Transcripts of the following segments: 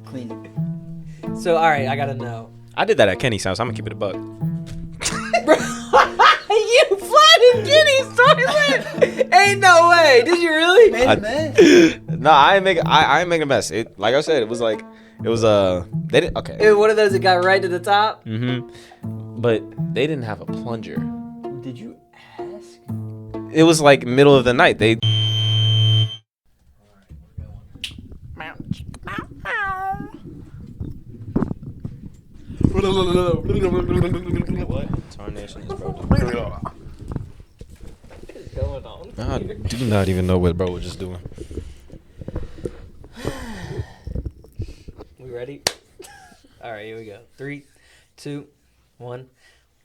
Clean. So, all right, I gotta know. I did that at Kenny's house. I'm gonna keep it a buck. You flooded Kenny's toilet? Ain't no way. Did you really? Made a mess. No, I ain't making a mess. It, like I said, it was they didn't. Okay. It was one of those that got right to the top. But they didn't have a plunger. Did you ask? It was like middle of the night. They. What? Tarnation is broken. What is going on? I do not even know what bro was just doing. We ready? All right, here we go. 3, 2, 1.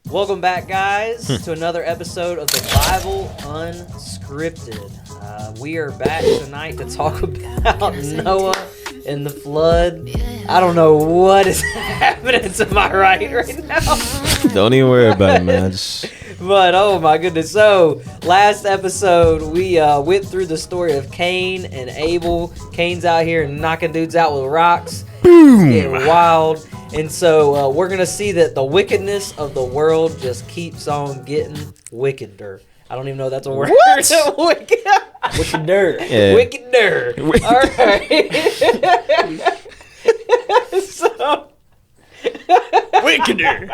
Welcome back, guys, to another episode of the Bible Unscripted. We are back tonight to talk about Noah and the flood. I don't know what is happening to my right now. Don't even worry about it, man. But, oh my goodness. So, last episode, we went through the story of Cain and Abel. Cain's out here knocking dudes out with rocks. Boom! Getting wild. And so, we're going to see that the wickedness of the world just keeps on getting wickeder. I don't even know if that's a word. What? Wickeder. Yeah. Wickeder. All right. So. Wickeder.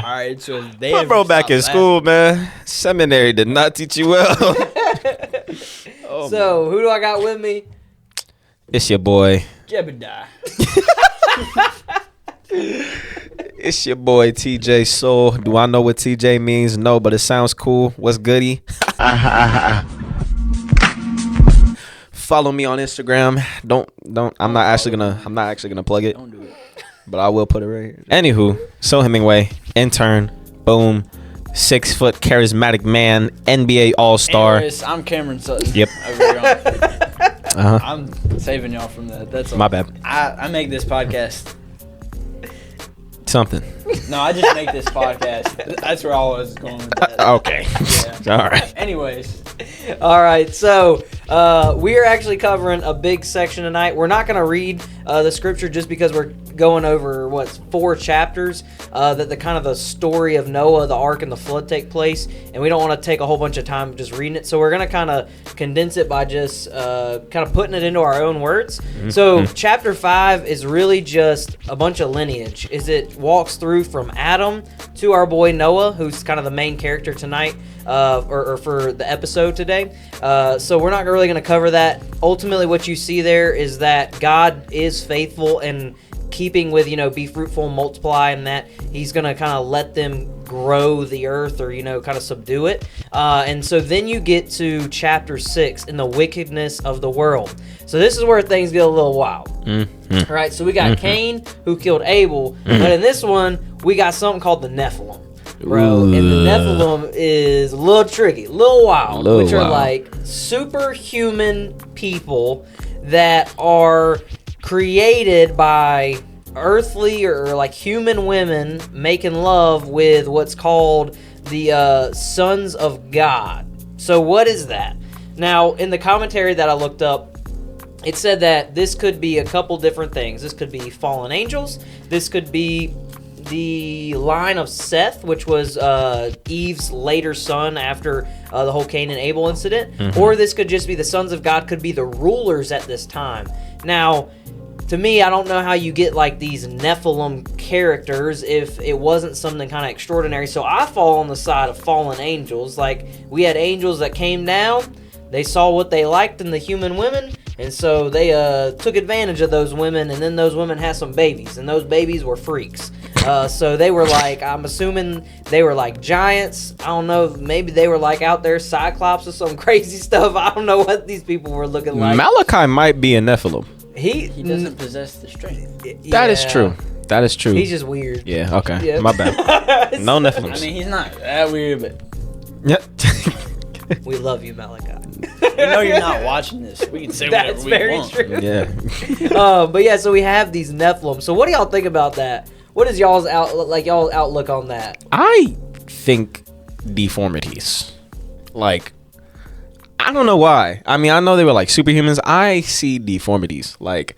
All right, so they My bro back in school, man. Seminary did not teach you well. So, who do I got with me? It's your boy. Jebediah. It's your boy TJ Soul. Do I know what TJ means? No, but it sounds cool. What's goody? Follow me on Instagram. Don't. I'm not actually gonna plug it. Don't do it. But I will put it right here. Anywho, So Hemingway, intern, boom, 6 foot charismatic man, NBA All-Star. Anyways, I'm Cameron Sutton. Yep. Over here Uh-huh. I'm saving y'all from that. That's all. My bad. I make this podcast. Something. No, I just make this podcast. That's where I was going with that. Okay. Yeah. All right. Anyways. All right, so we are actually covering a big section tonight. We're not going to read the scripture just because we're going over 4 chapters that the kind of the story of Noah, the ark, and the flood take place, and we don't want to take a whole bunch of time just reading it. So we're going to kind of condense it by just kind of putting it into our own words. Mm-hmm. So chapter 5 is really just a bunch of lineage. It walks through from Adam to our boy Noah, who's kind of the main character tonight. Or for the episode today. So we're not really going to cover that. Ultimately, what you see there is that God is faithful and keeping with, be fruitful and multiply, and that he's going to kind of let them grow the earth or, kind of subdue it. And so then you get to chapter 6 in the wickedness of the world. So this is where things get a little wild. All right, so we got Cain who killed Abel, but in this one, we got something called the Nephilim. Bro, and the Nephilim is a little tricky, a little wild, which are like superhuman people that are created by earthly or like human women making love with what's called the sons of God. So what is that? Now, in the commentary that I looked up, it said that this could be a couple different things. This could be fallen angels. This could be the line of Seth, which was Eve's later son after the whole Cain and Abel incident. Mm-hmm. Or this could just be the sons of God, could be the rulers at this time. Now, to me, I don't know how you get like these Nephilim characters if it wasn't something kind of extraordinary. So I fall on the side of fallen angels. Like, we had angels that came down. They saw what they liked in the human women, and so they took advantage of those women, and then those women had some babies, and those babies were freaks. So they were like, I'm assuming they were like giants. I don't know, maybe they were like out there cyclops or some crazy stuff. I don't know what these people were looking like. Malachi might be a Nephilim. He doesn't possess the strength. Yeah. That is true. That is true. He's just weird. Yeah, okay. Yeah. My bad. No Nephilims. I mean, he's not that weird, but... Yep. We love you, Malachi. You know you're not watching this. We can say whatever we want. True. Yeah. But yeah, so we have these Nephilim. So what do y'all think about that? What is y'all's outlook on that? I think deformities. Like, I don't know why. I mean, I know they were like superhumans. I see deformities, like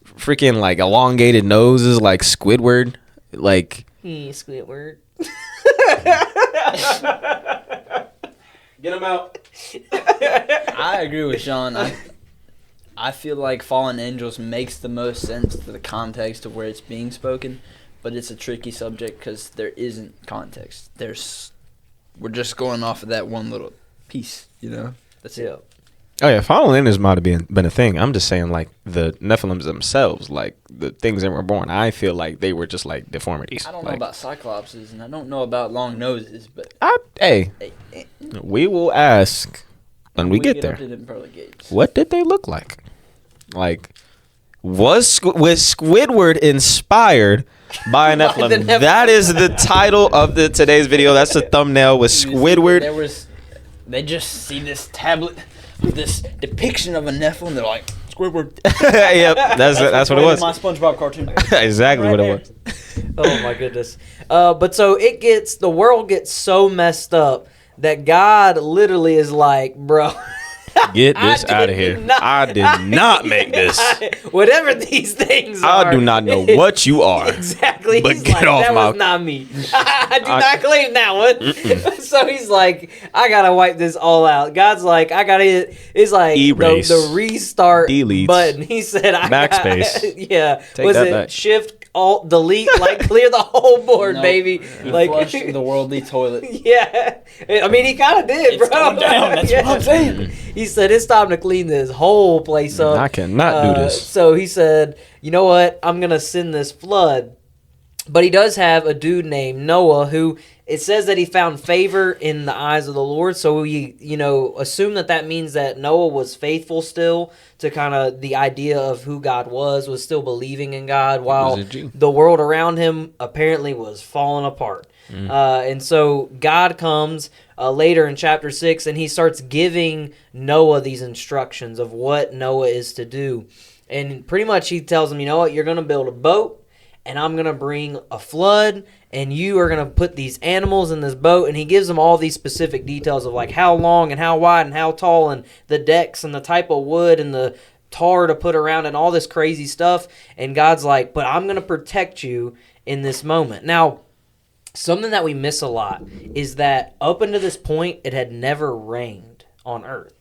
freaking like elongated noses, like Squidward, like Squidward. Get him out. I agree with Sean. I feel like fallen angels makes the most sense to the context of where it's being spoken, but it's a tricky subject because there isn't context. We're just going off of that one little piece, you know? That's it. Oh yeah, fallen angels might have been a thing. I'm just saying, like the Nephilims themselves, like the things that were born. I feel like they were just like deformities. I don't know about cyclopses, and I don't know about long noses, but we will ask when we get there. Up to them pearly gates. What did they look like? Like, was Squidward inspired by a Nephilim? That is the title of today's video. That's the thumbnail with Squidward. They just see this tablet with this depiction of a Nephilim. They're like, Squidward. Yep, that's what it was. My SpongeBob cartoon. Exactly Right what there. it was. Oh my goodness. But so the world gets so messed up that God literally is like, bro. Get this out of here. I did not make this. Whatever these things are. I do not know what you are. Exactly. But he's get like, off that my... was not me. I do not claim that one. So he's like, I gotta wipe this all out. God's like, I gotta hit. It's like Erase. the restart Delete. button. He said, Backspace. Yeah. Take was that it back. Shift Alt Delete? Like clear the whole board, Nope. baby. He Like flushed the worldly toilet. Yeah, I mean he kind of did, It's bro. going down. That's what I'm saying. He said it's time to clean this whole place up. I cannot do this. So he said, you know what? I'm gonna send this flood. But he does have a dude named Noah who it says that he found favor in the eyes of the Lord. So we, assume that means that Noah was faithful still to kind of the idea of who God was still believing in God while the world around him apparently was falling apart. And so God comes later in chapter 6 and he starts giving Noah these instructions of what Noah is to do. And pretty much he tells him, you know what, you're going to build a boat. And I'm going to bring a flood, and you are going to put these animals in this boat. And he gives them all these specific details of like how long and how wide and how tall and the decks and the type of wood and the tar to put around and all this crazy stuff. And God's like, but I'm going to protect you in this moment. Now, something that we miss a lot is that up until this point, it had never rained on earth.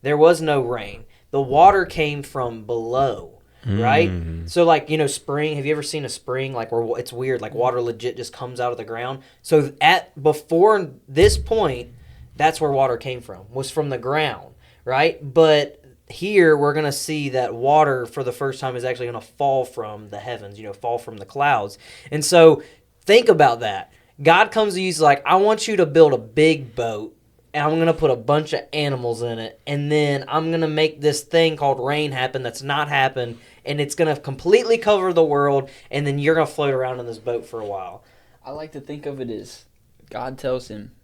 There was no rain. The water came from below. Right? So like, spring, have you ever seen a spring like where it's weird, like water legit just comes out of the ground? So before this point, that's where water came from, was from the ground, right? But here we're going to see that water for the first time is actually going to fall from the heavens, fall from the clouds. And so think about that. God comes to you, he's like, I want you to build a big boat. And I'm going to put a bunch of animals in it. And then I'm going to make this thing called rain happen that's not happened. And it's going to completely cover the world. And then you're going to float around in this boat for a while. I like to think of it as God tells him,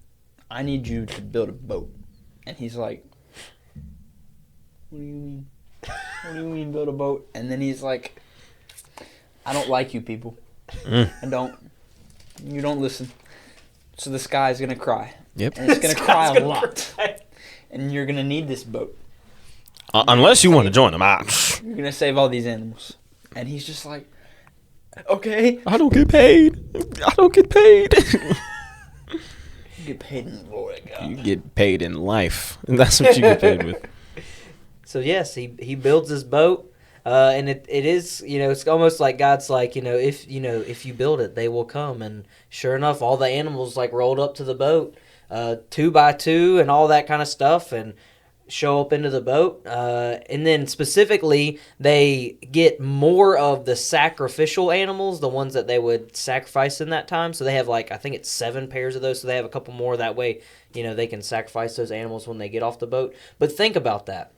I need you to build a boat. And he's like, what do you mean? What do you mean build a boat? And then he's like, I don't like you people. You don't listen. So the sky's going to cry. Yep. And it's going to cry a lot. And you're going to need this boat. Unless you want to join them. You're going to save all these animals. And he's just like, okay. I don't get paid. You get paid in the Lord, God. You get paid in life. That's what you get paid with. So yes, he builds this boat. And it is, it's almost like God's like, if you build it, they will come. And sure enough, all the animals like rolled up to the boat, 2 by 2 and all that kind of stuff, and show up into the boat. And then specifically, they get more of the sacrificial animals, the ones that they would sacrifice in that time. So they have I think it's 7 pairs of those. So they have a couple more. That way, they can sacrifice those animals when they get off the boat. But think about that.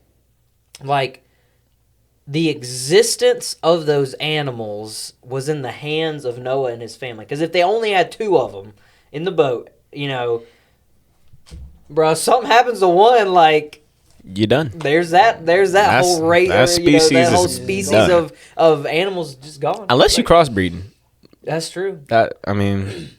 The existence of those animals was in the hands of Noah and his family. Because if they only had 2 of them in the boat, bro, something happens to one, you're done. There's that whole rate. That species that whole is species done. of animals just gone. Unless you crossbreed. That's true. That, I mean,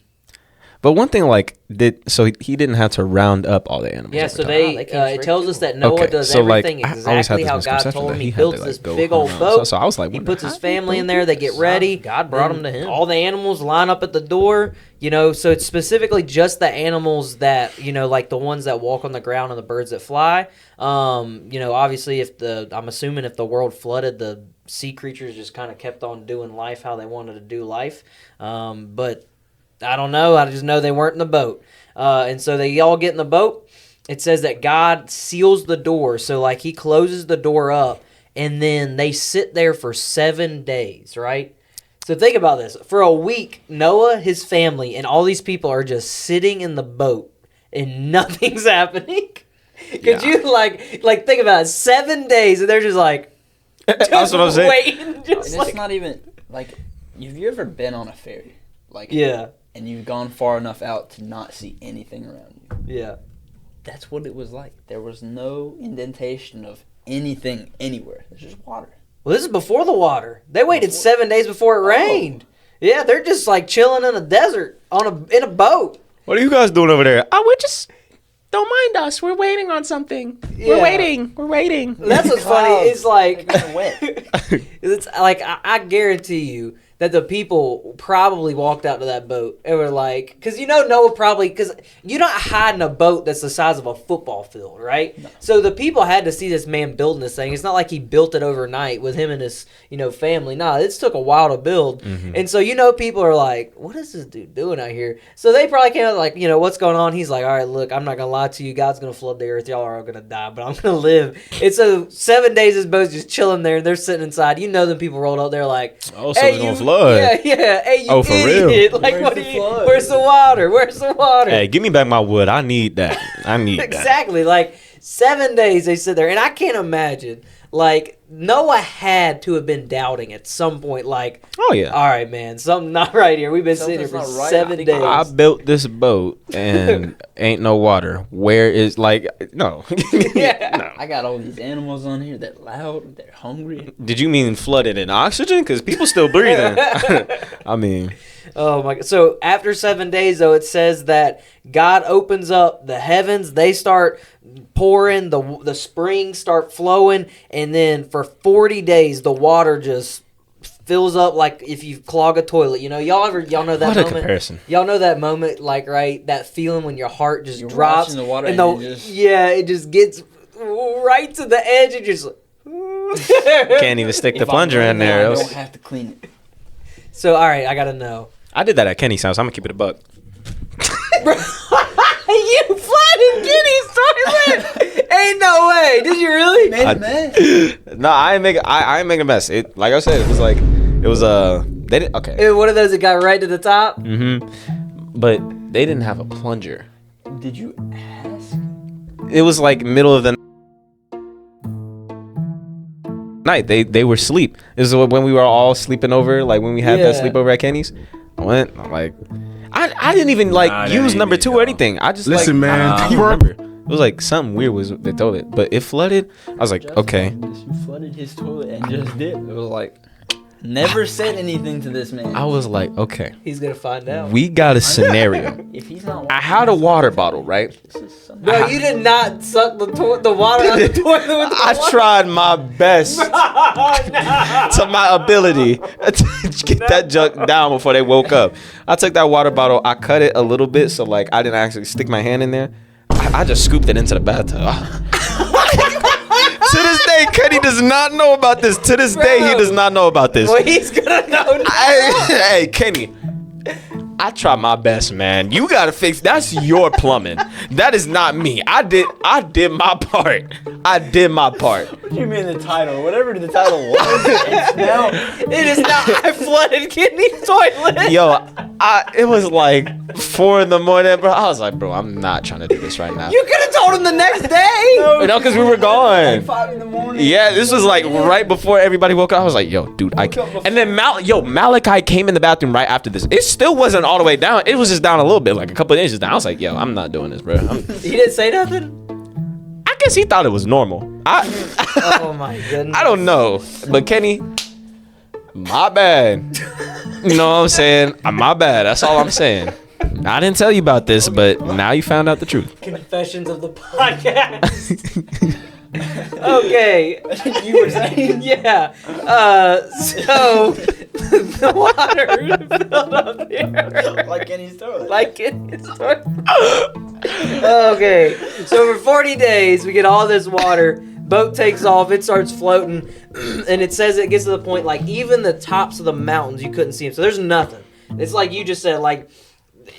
But one thing, like, he didn't have to round up all the animals. Yeah, every so time. it tells us that Noah does everything exactly how God told him. He builds this big old boat. So I was like, he puts his family in there. They get ready. God brought them to him. All the animals line up at the door. So it's specifically just the animals that like the ones that walk on the ground and the birds that fly. Obviously, I'm assuming if the world flooded, the sea creatures just kind of kept on doing life how they wanted to do life. But I don't know. I just know they weren't in the boat. And so they all get in the boat. It says that God seals the door. So like he closes the door up and then they sit there for 7 days, right? So think about this. For a week, Noah, his family, and all these people are just sitting in the boat and nothing's happening. Could you like think about it? 7 days and they're just like, that's what I'm saying. Waiting, it's not even like, have you ever been on a ferry? Like, yeah. And you've gone far enough out to not see anything around you. Yeah. That's what it was like. There was no indentation of anything anywhere. There's just water. Well, this is before the water. They waited 7 days before it rained. Yeah, they're just like chilling in a desert in a boat. What are you guys doing over there? Oh, we're just... Don't mind us. We're waiting on something. Yeah. We're waiting. That's what's funny. It's like... wet. It's like, I guarantee you that the people probably walked out to that boat and were like, because Noah probably, because you're not hiding a boat that's the size of a football field, right? No. So the people had to see this man building this thing. It's not like he built it overnight with him and his, family. No, it took a while to build. Mm-hmm. And so, people are like, what is this dude doing out here? So they probably came out like, what's going on? He's like, all right, look, I'm not going to lie to you. God's going to flood the earth. Y'all are all going to die, but I'm going to live. And so 7 days his boat's just chilling there. And they're sitting inside. Them people rolled up there like, oh, so it's going to flood. Yeah. Hey, you for idiot. Real? Like, where's the water? Where's the water? Hey, give me back my wood. I need that. Exactly. Like, 7 days they sit there. And I can't imagine, like, Noah had to have been doubting at some point, like, oh, yeah. All right, man, something not right here. We've been sitting here for 7 days. I built this boat and ain't no water. Where is, like, no. Yeah. No. I got all these animals on here. They're loud. They're hungry. Did you mean flooded in oxygen? Because people still breathing. I mean. Oh, my God. So after 7 days, though, it says that God opens up the heavens. They start pouring. The springs start flowing. And then for 40 days, the water just fills up like if you clog a toilet. Y'all know that what moment? What a comparison. Y'all know that moment, like, right? That feeling when your heart just You're drops. watching the water and it just gets right to the edge and just... Can't even stick the plunger in there. I don't have to clean it. So, all right, I got to know. I did that at Kenny's house. I'm going to keep it a buck. You flooded Kenny's toilet? Ain't no way. Did you really? Made a mess. No, I ain't making a mess. It, like I said, it was they didn't, okay. It was one of those that got right to the top? Mm-hmm. But they didn't have a plunger. Did you ask? It was like middle of the night. They were asleep. This is when we were all sleeping over, like when we had that sleepover at Kenny's. I didn't even use number 2 or anything. I just listen, man. I don't remember. It was like something weird was the toilet, but it flooded. I was like, okay. You flooded his toilet and just did. It was like, never said anything to this man. I was like, okay. He's gonna find out. We got a scenario. If he's not, I had a water bottle, right? No, you did not suck the water out of the toilet with the water. I tried my best to my ability to get that junk down before they woke up. I took that water bottle, I cut it a little bit so like I didn't actually stick my hand in there. I just scooped it into the bathtub. To this day, Kenny does not know about this. To this day, he does not know about this. Well, he's gonna know now. Hey, Kenny. I tried my best, man. You gotta fix. That's your plumbing. That is not me. I did my part. I did my part. What do you mean the title? Whatever the title was, it's now. It is not. I flooded Kenny's toilet. Yo, it was like 4 a.m, bro. I was like, bro, I'm not trying to do this right now. You could have told him the next day. No, because we were gone. Like 5 a.m. Yeah, this was like right before everybody woke up. I was like, yo, dude, I can't. And then Malachi came in the bathroom right after this. It still wasn't all the way down. It was just down a little bit, like a couple of inches down. I was like, yo, I'm not doing this, bro. He didn't say nothing? I guess he thought it was normal. Oh my goodness. I don't know. But Kenny, my bad. You know what I'm saying? My bad. That's all I'm saying. I didn't tell you about this, but now you found out the truth. Confessions of the podcast. Okay. You were saying? Yeah. So the water filled up there. Like Kenny's toilet. Like Kenny's toilet. Okay. So for 40 days, we get all this water. Boat takes off. It starts floating. And it says it gets to the point, like, even the tops of the mountains, you couldn't see them. So there's nothing. It's like you just said, like,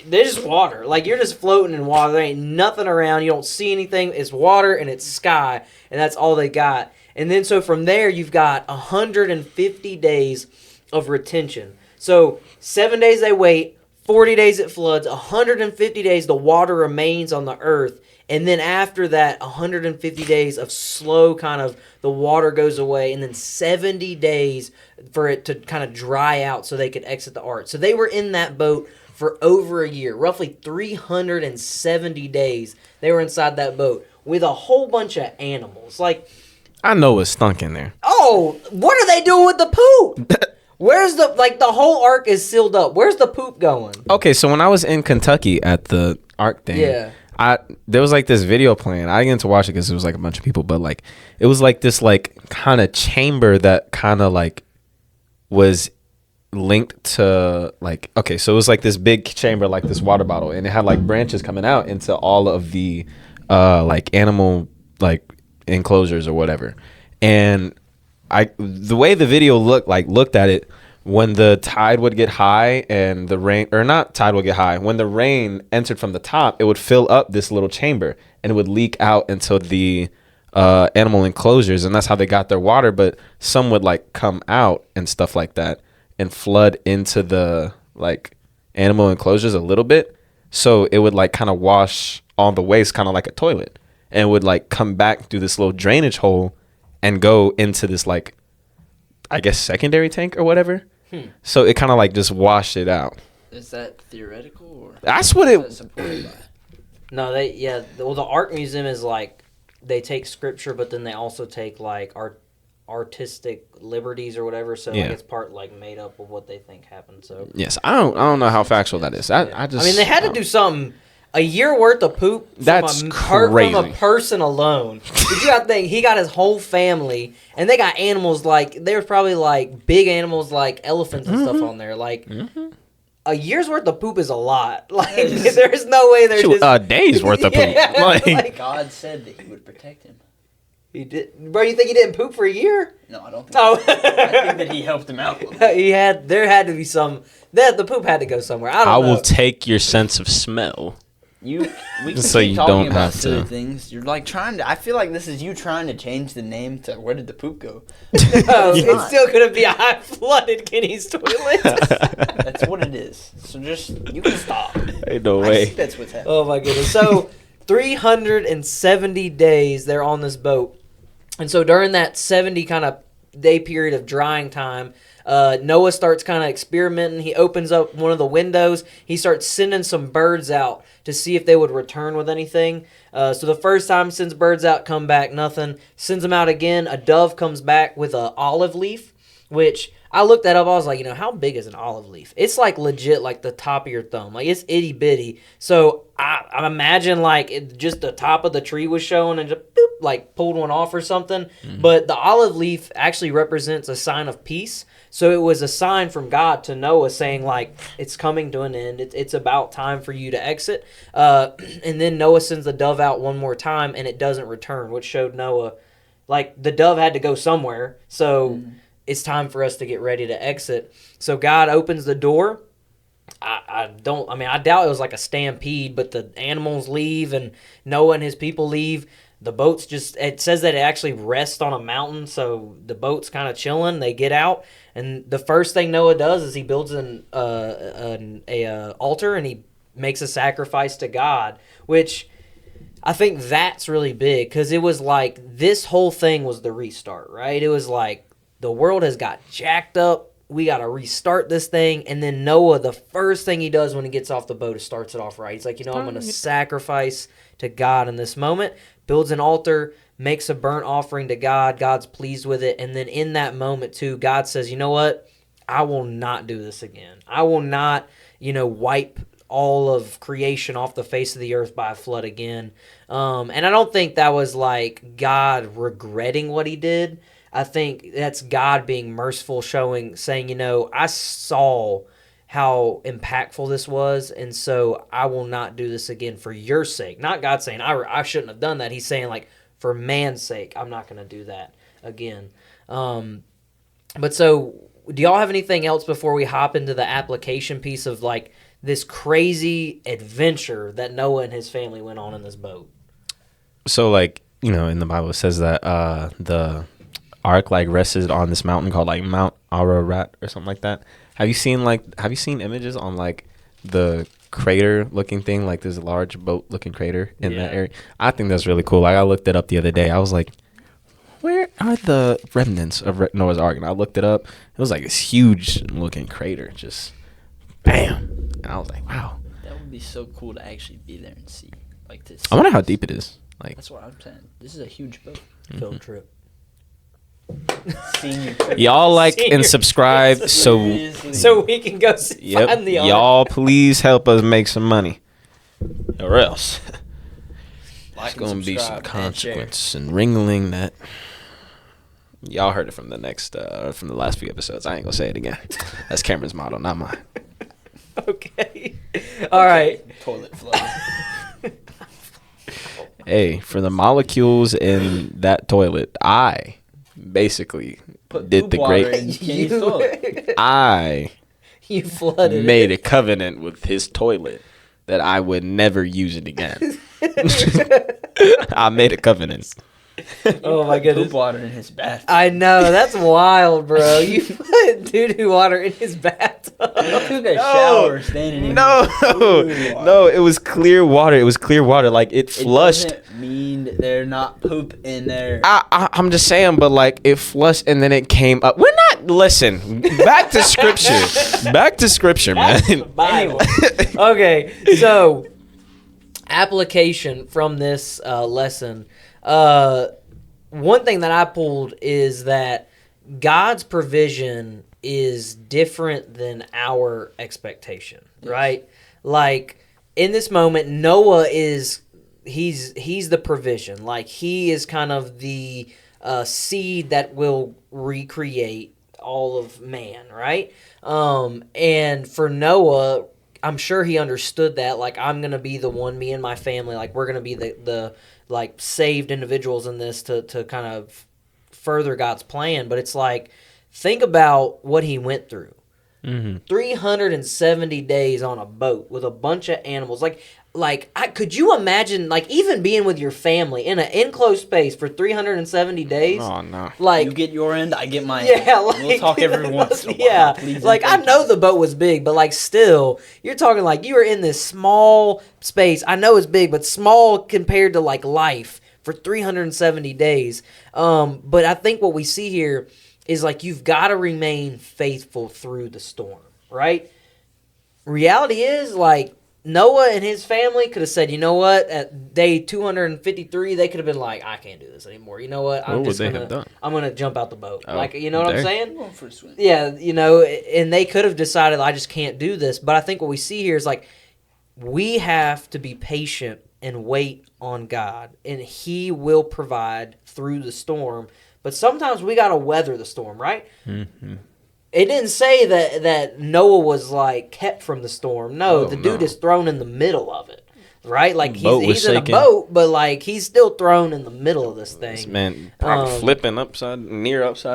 there's just water. Like, you're just floating in water. There ain't nothing around. You don't see anything. It's water and it's sky, and that's all they got. And then so from there, you've got 150 days of retention. So 7 days they wait, 40 days it floods, 150 days the water remains on the earth. And then after that, 150 days of slow kind of the water goes away, and then 70 days for it to kind of dry out so they could exit the ark. So they were in that boat for over a year, roughly 370 days. They were inside that boat with a whole bunch of animals. Like, I know it stunk in there. oh, what are they doing with the poop? Where's the, like, the whole ark is sealed up. Where's the poop going? Okay, so when I was in Kentucky at the Ark thing, Yeah. There was like this video playing. I didn't get to watch it because it was like a bunch of people, but like it was like this like kind of chamber that kind of like was linked to like, okay, so it was like this big chamber, like this water bottle, and it had like branches coming out into all of the like animal like enclosures or whatever. And the way the video looked at it, when the tide would get high and the rain, or not tide would get high, when the rain entered from the top, it would fill up this little chamber and it would leak out into the animal enclosures, and that's how they got their water. But some would like come out and stuff like that and flood into the like animal enclosures a little bit, so it would like kind of wash all the waste, kind of like a toilet, and would like come back through this little drainage hole and go into this like, I guess, secondary tank or whatever. So it kind of like just washed it out. Is that theoretical or That's what is that it. supported by? No, well, the art museum is like, they take scripture, but then they also take like artistic liberties or whatever. So Yeah. like, it's part like made up of what they think happened. So Yes, I don't know how factual that is. I just. I mean, they had to do something. A year worth of poop That's from crazy. a person alone. Did you have to think he got his whole family, and they got animals like, there was probably like big animals like elephants and stuff on there. Like, a year's worth of poop is a lot. Like, there's no way they're Shoot, just a day's worth of poop. Yeah, Like, God said that he would protect him. he did, bro. You think he didn't poop for a year? No, I don't think. No, I think that he helped him out. A little bit. There had to be some. The poop had to go somewhere. I don't know. will take your sense of smell. We can So keep you talking don't about have silly to. things. You're like trying to. I feel like this is you trying to change the name to where did the poop go? No, It's it's not. still gonna be a high flooded Kenny's toilet. That's what it is. So just you can stop. Ain't no I way. see that's what's happening. Oh my goodness. So 370 days they're on this boat. And so during that 70 kind of day period of drying time, Noah starts kind of experimenting. He opens up one of the windows. He starts sending some birds out to see if they would return with anything. So the first time sends birds out, come back, nothing. Sends them out again. A dove comes back with an olive leaf, which I looked that up. I was like, how big is an olive leaf? It's like legit like the top of your thumb. Like, it's itty bitty. So I imagine like just the top of the tree was showing and just boop, like pulled one off or something. But the olive leaf actually represents a sign of peace. So it was a sign from God to Noah saying like, it's coming to an end. It's about time for you to exit. And then Noah sends the dove out one more time and it doesn't return, which showed Noah like the dove had to go somewhere. So it's time for us to get ready to exit. So God opens the door. I doubt it was like a stampede, but the animals leave and Noah and his people leave. The boat's it says that it actually rests on a mountain, so the boat's kind of chilling. They get out, and the first thing Noah does is he builds an altar and he makes a sacrifice to God, which I think that's really big because it was like this whole thing was the restart, right? It was like the world has got jacked up. We got to restart this thing. And then Noah, the first thing he does when he gets off the boat is starts it off right. He's like, I'm going to sacrifice to God in this moment. Builds an altar, makes a burnt offering to God. God's pleased with it. And then in that moment, too, God says, you know what? I will not do this again. I will not, wipe all of creation off the face of the earth by a flood again. And I don't think that was like God regretting what he did. I think that's God being merciful, saying, you know, I saw how impactful this was, and so I will not do this again for your sake. Not God saying, I shouldn't have done that. He's saying, like, for man's sake, I'm not going to do that again. But so, do y'all have anything else before we hop into the application piece of, like, this crazy adventure that Noah and his family went on in this boat? So, like, you know, in the Bible, it says that the ark, like, rested on this mountain called, like, Mount Ararat or something like that. Have you seen images on, like, the crater looking thing, like this large boat looking crater in that area? I think that's really cool. Like, I looked it up the other day. I was like, where are the remnants of Noah's Ark? And I looked it up. It was like this huge looking crater, just bam. And I was like, wow. That would be so cool to actually be there and see. Like this. I wonder how deep it is. Like, that's what I'm saying. This is a huge boat. Field trip. Senior trip. Y'all like and subscribe so we can go find the ark. Y'all please help us make some money, or else there's gonna be some consequence and wrangling that y'all heard it from the last few episodes. I ain't gonna say it again. That's Cameron's motto, not mine. Okay. All right. Toilet flood. Hey, for the molecules in that toilet, I basically did the great. You flooded. Made a covenant with his toilet that I would never use it again. I made a covenant. Oh my goodness! Poop water in his bathtub. I know, that's wild, bro. You put doo-doo water in his bathtub. I took a shower standing in. No, it was clear water. It was clear water. Like, it flushed. It doesn't mean they're not poop in there. I'm just saying, but like, it flushed and then it came up. We're not. Listen. Back to scripture. Back to scripture, man. Anyway. Okay, so application from this lesson. One thing that I pulled is that God's provision is different than our expectation, right? Like, in this moment, Noah he's the provision. Like, he is kind of the seed that will recreate all of man, right? And for Noah, I'm sure he understood that. Like, I'm going to be the one, me and my family, like, we're going to be the like saved individuals in this to kind of further God's plan. But it's like, think about what he went through. 370 days on a boat with a bunch of animals. Could you imagine, like, even being with your family in an enclosed space for 370 days? Oh, no. Like, you get your end, I get my end. Yeah, like, we'll talk every once in a while. Yeah, Please, like, I know the boat was big, but, like, still, you're talking, like, you were in this small space. I know it's big, but small compared to, like, life for 370 days. But I think what we see here is, like, you've got to remain faithful through the storm, right? Reality is, like, Noah and his family could have said, you know what, at day 253, they could have been like, I can't do this anymore. You know what? I'm going to jump out the boat. Oh, like, you know what I'm saying? I'm going for a swim. Yeah, you know, and they could have decided, I just can't do this. But I think what we see here is, like, we have to be patient and wait on God, and he will provide through the storm. But sometimes we got to weather the storm, right? Mm-hmm. It didn't say that Noah was, like, kept from the storm. No, the dude is thrown in the middle of it, right? Like, he's in a boat, but, like, he's still thrown in the middle of this thing. This man probably flipping upside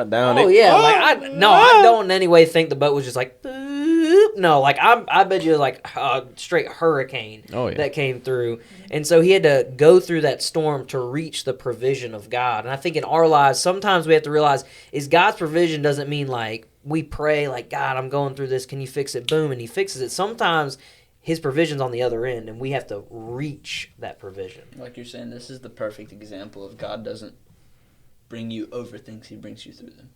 down. Oh, yeah. I don't in any way think the boat was just like, boop. No, like, I bet you it was, like, a straight hurricane that came through. And so he had to go through that storm to reach the provision of God. And I think in our lives, sometimes we have to realize is God's provision doesn't mean, like, we pray like, God, I'm going through this. Can you fix it? Boom. And he fixes it. Sometimes his provision's on the other end, and we have to reach that provision. Like you're saying, this is the perfect example of God doesn't bring you over things. He brings you through them.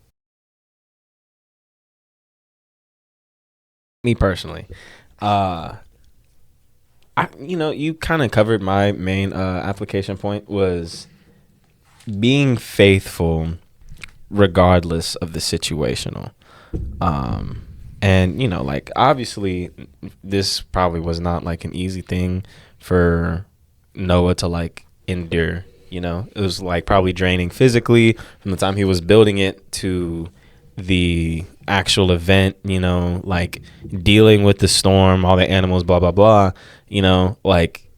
Me personally, you kind of covered my main application point was being faithful regardless of the situational. And, you know, like, obviously, this probably was not, like, an easy thing for Noah to, like, endure, you know? It was, like, probably draining physically from the time he was building it to the actual event, you know, like, dealing with the storm, all the animals, blah, blah, blah, you know, like,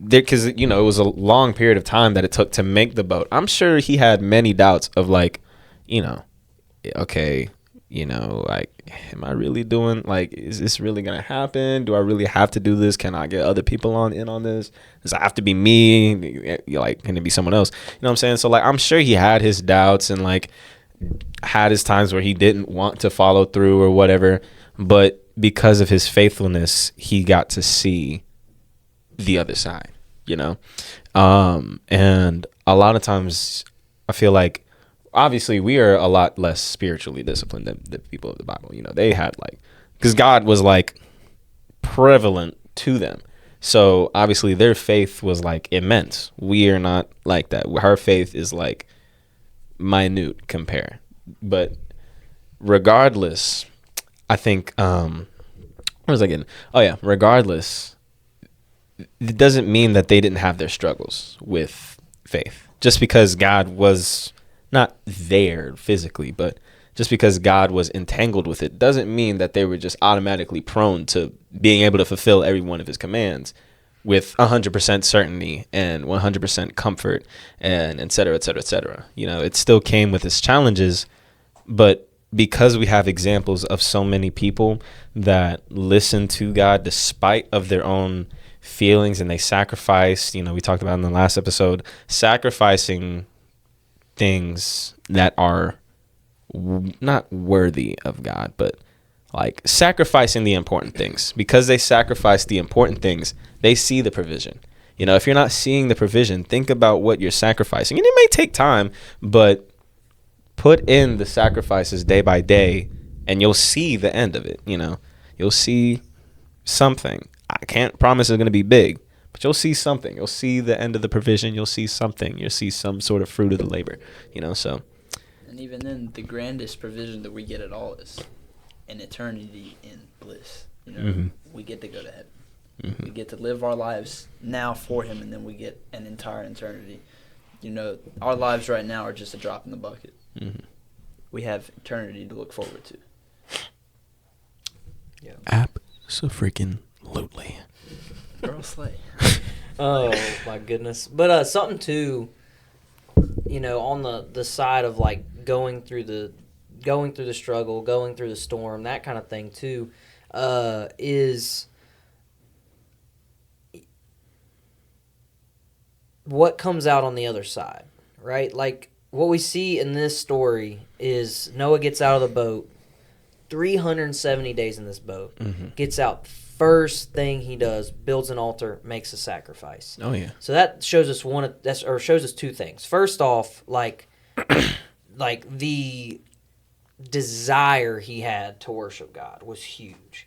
because, you know, it was a long period of time that it took to make the boat. I'm sure he had many doubts of, like, you know, okay, you know, like, am I really doing, like, is this really gonna happen? Do I really have to do this? Can I get other people in on this? Does it have to be me? Like, can it be someone else? You know what I'm saying? So, like, I'm sure he had his doubts and, like, had his times where he didn't want to follow through or whatever, but because of his faithfulness, he got to see the other side, you know? And a lot of times I feel like, obviously, we are a lot less spiritually disciplined than the people of the Bible. You know, they had, like, because God was, like, prevalent to them. So, obviously, their faith was, like, immense. We are not like that. Our faith is, like, minute compare. But regardless, I think, where was I getting? Oh, yeah. Regardless, it doesn't mean that they didn't have their struggles with faith. Just because God was not there physically, but just because God was entangled with it doesn't mean that they were just automatically prone to being able to fulfill every one of his commands with 100% certainty and 100% comfort and et cetera, et cetera, et cetera. You know, it still came with its challenges, but because we have examples of so many people that listen to God despite of their own feelings, and they sacrificed, you know, we talked about in the last episode, sacrificing things that are not worthy of God, but like sacrificing the important things. Because they sacrifice the important things, they see the provision. You know, if you're not seeing the provision, think about what you're sacrificing. And it may take time, but put in the sacrifices day by day and you'll see the end of it. You know, you'll see something. I can't promise it's going to be big, but you'll see something. You'll see the end of the provision. You'll see something. You'll see some sort of fruit of the labor, you know, so. And even then, the grandest provision that we get at all is an eternity in bliss. You know, Mm-hmm. we get to go to heaven. Mm-hmm. We get to live our lives now for him, and then we get an entire eternity. You know, our lives right now are just a drop in the bucket. Mm-hmm. We have eternity to look forward to. Yeah. Abso-freaking-lutely. Girl slay. Oh my goodness! But something too, you know, on the side of like going through the struggle, going through the storm, that kind of thing too, is what comes out on the other side, right? Like what we see in this story is Noah gets out of the boat, 370 days in this boat, Mm-hmm. gets out. First thing he does, builds an altar, makes a sacrifice. Oh yeah. So that shows us shows us two things. First off, like the desire he had to worship God was huge.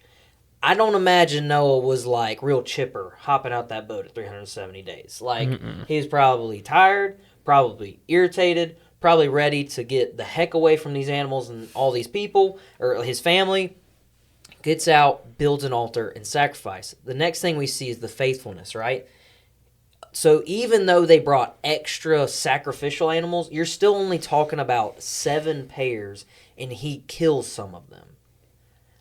I don't imagine Noah was like real chipper hopping out that boat at 370 days. Like he was probably tired, probably irritated, probably ready to get the heck away from these animals and all these people or his family. Gets out, builds an altar, and sacrifice. The next thing we see is the faithfulness, right? So even though they brought extra sacrificial animals, you're still only talking about 7 pairs, and he kills some of them.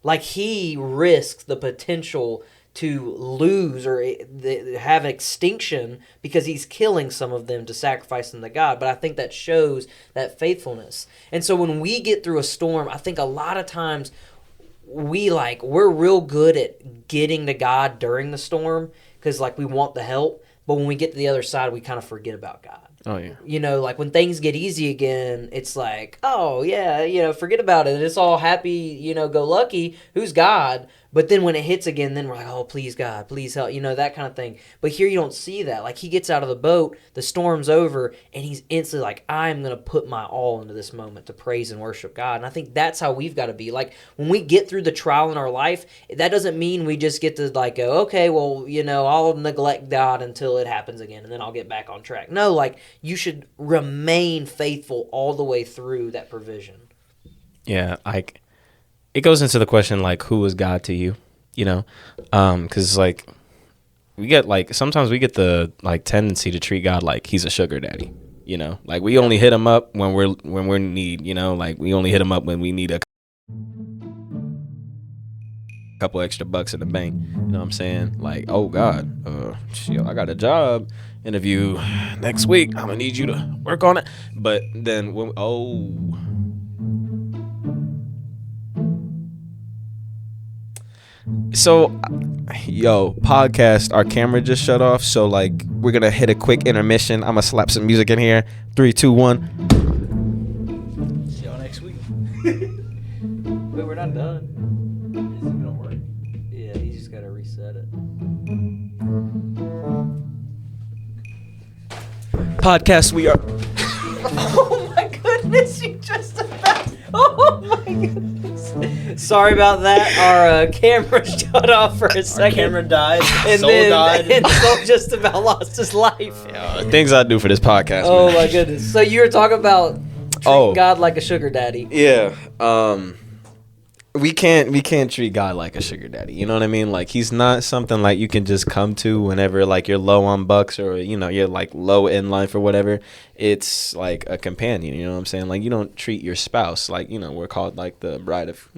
Like he risks the potential to lose or have extinction because he's killing some of them to sacrifice them to God. But I think that shows that faithfulness. And so when we get through a storm, I think a lot of times we're real good at getting to God during the storm because like we want the help, but when we get to the other side, we kind of forget about God. Oh yeah. You know, like when things get easy again, it's like, oh yeah, you know, forget about it. It's all happy, you know, go lucky. Who's God? But then when it hits again, then we're like, oh, please God, please help, you know, that kind of thing. But here you don't see that. Like he gets out of the boat, the storm's over, and he's instantly like, I'm going to put my all into this moment to praise and worship God. And I think that's how we've got to be. Like when we get through the trial in our life, that doesn't mean we just get to like go, okay, well, you know, I'll neglect God until it happens again, and then I'll get back on track. No, like you should remain faithful all the way through that provision. Yeah, like it goes into the question like, who is God to you? You know, because like sometimes we get the like tendency to treat God like he's a sugar daddy. You know, like we only hit him up when we're in need. You know, like we only hit him up when we need a couple extra bucks in the bank. You know what I'm saying? Like, oh God, shit, I got a job interview next week. I'm gonna need you to work on it. But then so podcast, our camera just shut off, so like we're gonna hit a quick intermission. I'm gonna slap some music in here. 3, 2, 1. See y'all next week. Wait, we're not done. Is it gonna work? Yeah, you just gotta reset it. Podcast, we are. Oh my goodness, you just about. Oh my goodness. Sorry about that. Our camera shut off for a second. Our camera died. And Soul died. And Soul just about lost his life. Things I do for this podcast. Oh man. my goodness. So you were talking about treating God like a sugar daddy. Yeah. We can't treat God like a sugar daddy. You know what I mean? Like he's not something like you can just come to whenever like you're low on bucks or you're like low in life or whatever. It's like a companion. You know what I'm saying? Like you don't treat your spouse like we're called like the bride of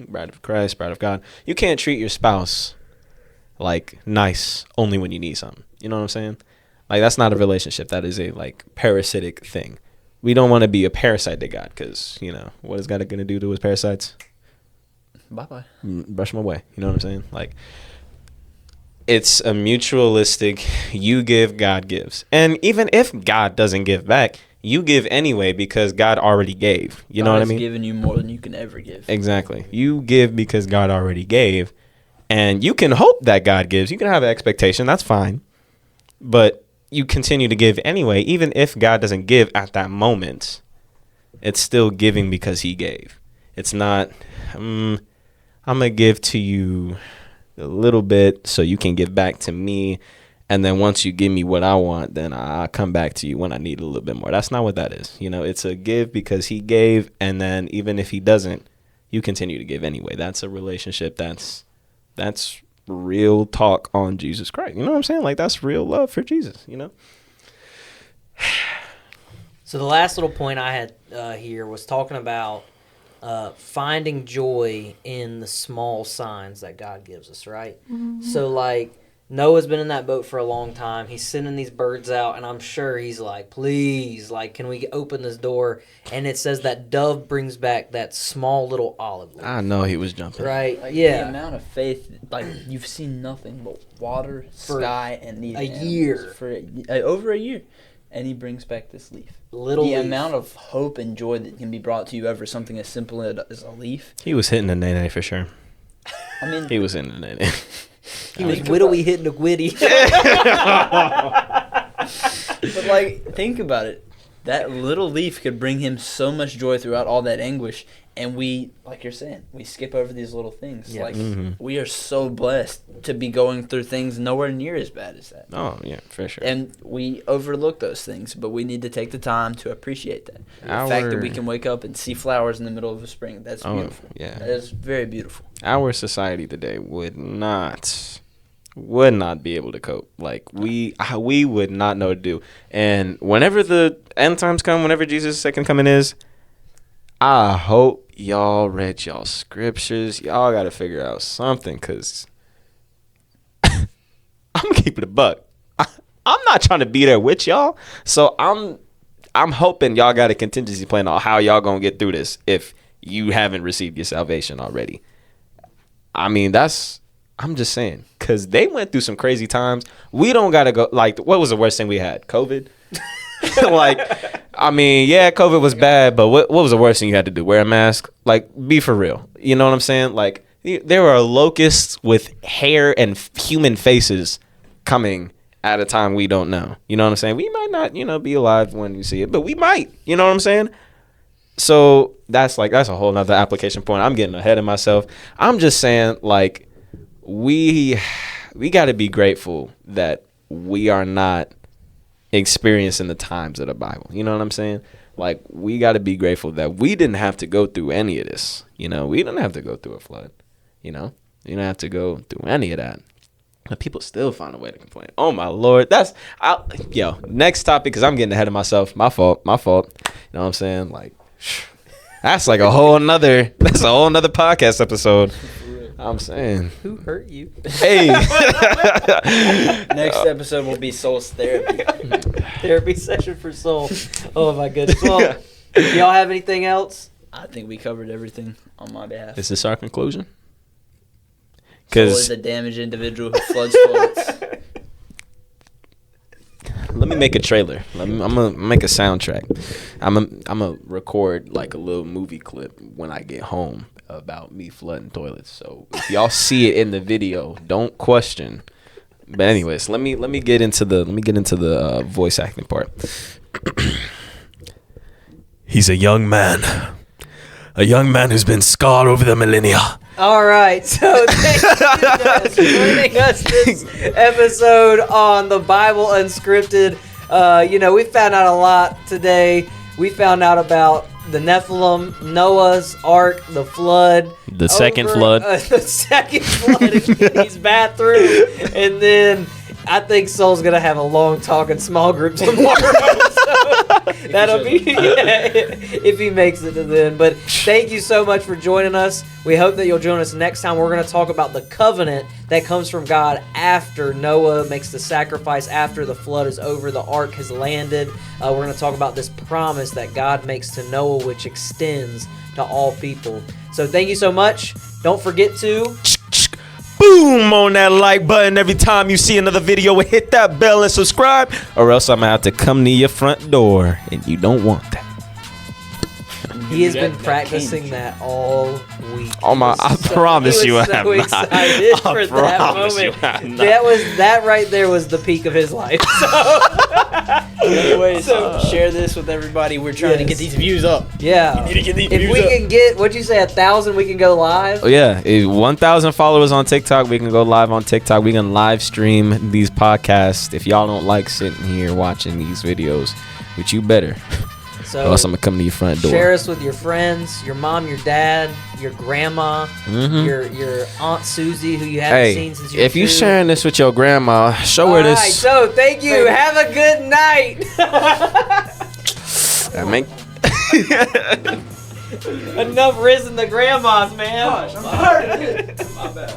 Christ, bride of God. You can't treat your spouse like nice only when you need something. You know what I'm saying? Like that's not a relationship. That is a like parasitic thing. We don't want to be a parasite to God because what is God gonna do to his parasites? Bye-bye. Brush them away. You know what I'm saying? Like, it's a mutualistic, you give, God gives. And even if God doesn't give back, you give anyway because God already gave. You know what I mean? God's given you more than you can ever give. Exactly. You give because God already gave. And you can hope that God gives. You can have an expectation. That's fine. But you continue to give anyway. Even if God doesn't give at that moment, it's still giving because he gave. It's not... I'm going to give to you a little bit so you can give back to me. And then once you give me what I want, then I'll come back to you when I need a little bit more. That's not what that is. It's a give because he gave. And then even if he doesn't, you continue to give anyway. That's a relationship. That's real talk on Jesus Christ. You know what I'm saying? Like that's real love for Jesus, So the last little point I had here was talking about finding joy in the small signs that God gives us, right? Mm-hmm. So, like, Noah's been in that boat for a long time. He's sending these birds out, and I'm sure he's like, please, like, can we open this door? And it says that dove brings back that small little olive leaf. I know he was jumping. Right? Like, yeah. The amount of faith, like, you've seen nothing but water, sky, and these a year. For over a year. And he brings back this leaf. The amount of hope and joy that can be brought to you over something as simple as a leaf. He was hitting the nene for sure. I mean, he was hitting the nene. He was widowy hitting the witty. But like, think about it. That little leaf could bring him so much joy throughout all that anguish. And we, like you're saying, we skip over these little things. Yeah. Like, we are so blessed to be going through things nowhere near as bad as that. Oh, yeah, for sure. And we overlook those things, but we need to take the time to appreciate that. The fact that we can wake up and see flowers in the middle of a spring, that's beautiful. Yeah. That is very beautiful. Our society today would not be able to cope. Like, we would not know what to do. And whenever the end times come, whenever Jesus' second coming is, I hope y'all read y'all scriptures. Y'all got to figure out something because I'm going to keep it a buck. I'm not trying to be there with y'all. So I'm hoping y'all got a contingency plan on how y'all going to get through this if you haven't received your salvation already. I mean, I'm just saying, because they went through some crazy times. We don't got to go, like, what was the worst thing we had? COVID? Like, I mean, yeah, COVID was bad, but what was the worst thing you had to do? Wear a mask? Like, be for real. You know what I'm saying? Like, there were locusts with hair and human faces coming at a time we don't know. You know what I'm saying? We might not, be alive when we see it, but we might. You know what I'm saying? So that's a whole nother application point. I'm getting ahead of myself. I'm just saying, like, we got to be grateful that we are not experiencing the times of the Bible. You know what I'm saying? Like, we got to be grateful that we didn't have to go through any of this. We didn't have to go through a flood. You know, you don't have to go through any of that. But people still find a way to complain. Oh my Lord, next topic, because I'm getting ahead of myself. My fault. You know what I'm saying? Like, that's like a whole nother podcast episode. I'm saying. Who hurt you? Hey. Next episode will be Soul's therapy. Therapy session for Soul. Oh my goodness. Well, do y'all have anything else? I think we covered everything on my behalf. Is this our conclusion? Soul is a damaged individual who floods toilets. Let me make a trailer. I'm gonna make a soundtrack. I'm gonna record like a little movie clip when I get home about me flooding toilets. So if y'all see it in the video, don't question. But anyways, let me get into the voice acting part. He's a young man who's been scarred over the millennia. All right, so thank you guys for joining us this episode on the Bible Unscripted. We found out a lot today. We found out about the Nephilim, Noah's Ark, the flood. The second flood. The second flood in Kenny's bathroom. And then I think Soul's going to have a long talk in small group tomorrow. So that'll be if he makes it to then. But thank you so much for joining us. We hope that you'll join us next time. We're going to talk about the covenant that comes from God after Noah makes the sacrifice, after the flood is over, the ark has landed. We're going to talk about this promise that God makes to Noah, which extends to all people. So thank you so much. Don't forget to boom on that like button every time you see another video, and hit that bell and subscribe, or else I'm gonna have to come to your front door, and you don't want that. He has been practicing that all week. I promise you I have not. Excited for that moment. That right there was the peak of his life. Anyways, share this with everybody. We're trying to get these views up. Yeah. We need to get these views up. If we can get, what'd you say, 1,000, we can go live? Oh yeah, 1,000 followers on TikTok. We can go live on TikTok. We can live stream these podcasts. If y'all don't like sitting here watching these videos, which you better. So, or else I'm gonna come to your front door. Share us with your friends, your mom, your dad, your grandma, your Aunt Susie, who you haven't seen since you were if you 2. sharing this with your grandma, show her this. All right, so thank you. Have a good night. Enough risen the grandmas, man. Gosh, I'm tired of it. My bad.